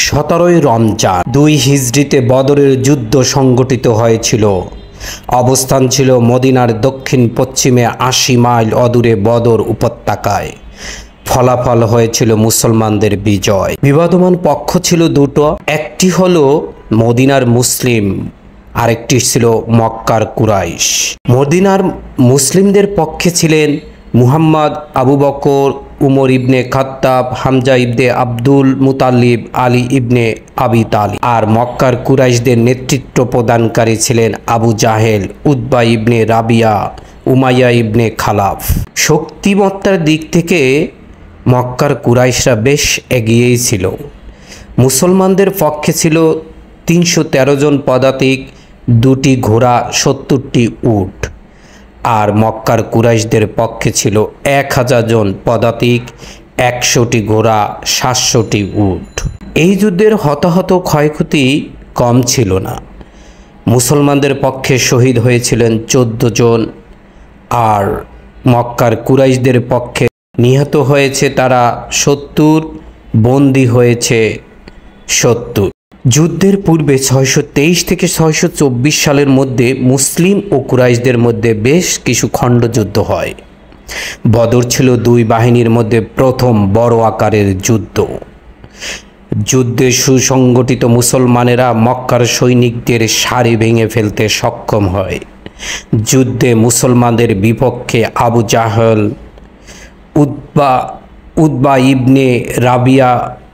17ই রমজান 2 হিজরিতে বদরের যুদ্ধ সংগঠিত হয়েছিল। অবস্থান ছিল মদিনার দক্ষিণ পশ্চিমে 80 মাইল অদূরে বদর উপত্যকায়। ফলাফল হয়েছিল মুসলমানদের বিজয়। বিবাদমান পক্ষ ছিল দুটো, একটি হলো মদিনার মুসলিম, আরেকটি ছিল মক্কার কুরাইশ। মদিনার মুসলিমদের পক্ষে ছিলেন মুহাম্মদ, আবু বকর, উমর ইবনে খাত্তাব, হামজা ইবনে আব্দুল মুতাল্লিব, আলী ইবনে আবি তালিব। আর মক্কার কুরাইশদের নেতৃত্ব প্রদানকারী ছিলেন আবু জাহেল, উতবা ইবনে রাবিয়া, উমাইয়া ইবনে খালাফ। শক্তিমত্তার দিক থেকে মক্কার কুরাইশরা বেশ এগিয়েই ছিল। মুসলমানদের পক্ষে ছিল 313 জন পদাতিক, 2টি ঘোড়া, 70টি উট। আর মক্কার কুরাইশদের পক্ষে ছিল 1000 জন পদাতিক, 100টি ঘোড়া, 700টি উট। এই যুদ্ধের হতাহত ক্ষয়ক্ষতি কম ছিল না। মুসলমানদের পক্ষে শহীদ হয়েছিলেন 14 জন, আর মক্কার কুরাইশদের পক্ষে নিহত হয়েছে তারা 70, বন্দী হয়েছে 70। যুদ্ধের পূর্বে 623 থেকে 624 সালের মধ্যে মুসলিম ও কুরাইশদের মধ্যে বেশ কিছু খণ্ডযুদ্ধ হয়। বদর ছিল 2 বাহিনীর মধ্যে প্রথম বড় আকারের যুদ্ধ। যুদ্ধে সুসংগঠিত মুসলমানেরা মক্কার সৈনিকদের সারি ভেঙে ফেলতে সক্ষম হয়। যুদ্ধে মুসলমানদের বিপক্ষে আবু জাহেল, উতবা ইবনে রাবিয়া,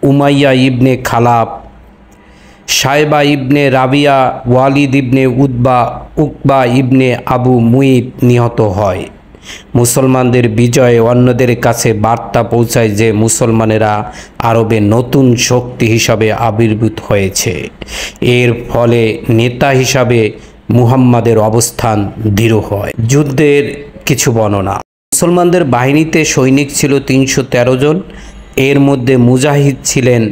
উমাইয়া ইবনে খালাফ, সাইবা ইবনে রাবিয়া, ওয়ালিদ ইবনে উতবা, উকবা ইবনে আবু মুইত নিহত হয়। মুসলমানদের বিজয়ে অন্যদের কাছে বার্তা পৌঁছায় যে মুসলমানেরা আরবে নতুন শক্তি হিসাবে আবির্ভূত হয়েছে। এর ফলে নেতা হিসাবে মুহাম্মাদের অবস্থান দৃঢ় হয়। যুদ্ধের কিছু বর্ণনা। মুসলমানদের বাহিনীতে সৈনিক ছিল 313 জন। এর মধ্যে মুজাহিদ ছিলেন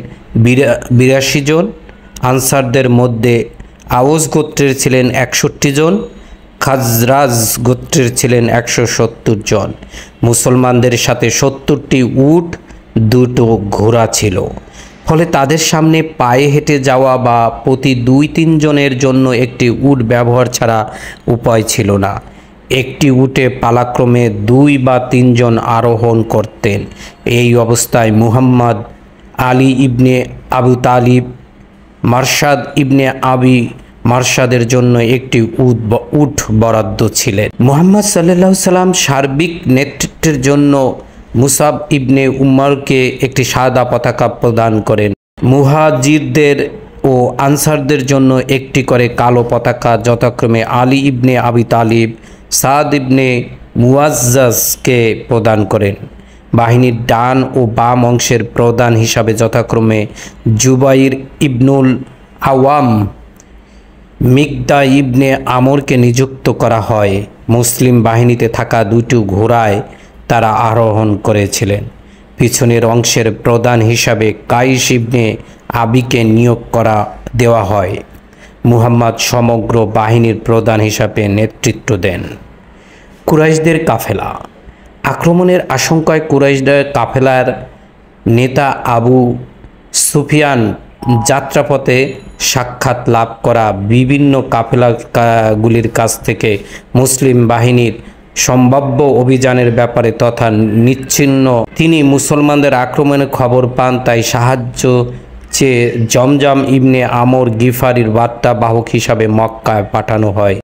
82 জন। আনসারদের মধ্যে আওস গোত্রের ছিলেন 61 জন, খাজরাজ গোত্রের ছিলেন 170 জন। মুসলমানদের সাথে 70টি উট, 2টো ঘোড়া ছিল। ফলে তাদের সামনে পায়ে হেঁটে যাওয়া বা প্রতি 2-3 জনের জন্য একটি উট ব্যবহার ছাড়া উপায় ছিল না। একটি উটে পালাক্রমে 2 বা 3 জন আরোহণ করতেন। এই অবস্থায় মুহাম্মদ, আলী ইবনে আবু তালিব, মারশাদ ইবনে আবি মারশাদের জন্য একটি উট বরাদ্দ ছিলেন। মুহাম্মদ সাল্লাল্লাহু সাল্লাম সার্বিক নেতৃত্বের জন্য মুসাব ইবনে উম্মারকে একটি সাদা পতাকা প্রদান করেন। মুহাজিরদের ও আনসারদের জন্য একটি করে কালো পতাকা যথাক্রমে আলী ইবনে আবি তালিব, সাদ ইবনে মুয়াজ্জাজকে প্রদান করেন। বাহিনীর ডান ও বাম অংশের প্রধান হিসাবে যথাক্রমে জুবাইর ইবনুল আওয়াম, মিকদা ইবনে আমরকে নিযুক্ত করা হয়। মুসলিম বাহিনীতে থাকা 2টি ঘোড়ায় তারা আরোহণ করেছিলেন। পিছনের অংশের প্রধান হিসাবে কাইস ইবনে আবিকে নিয়োগ দেওয়া হয়। মুহাম্মদ সমগ্র বাহিনীর প্রধান হিসাবে নেতৃত্ব দেন। কুরাইশদের কাফেলা। আক্রমণের আশঙ্কায় কুরাইশদের কাফেলার নেতা আবু সুফিয়ান যাত্রাপথে সাক্ষাৎ লাভ করা বিভিন্ন কাফেলাগুলির কাছ থেকে মুসলিম বাহিনীর সম্ভাব্য অভিযানের ব্যাপারে তথা নিশ্চিহ্ন তিনি মুসলমানদের আক্রমণের খবর পান। তাই সাহায্য চেয়ে জমজম ইবনে আমর গিফারির বার্তা বাহক হিসাবে মক্কায় পাঠানো হয়।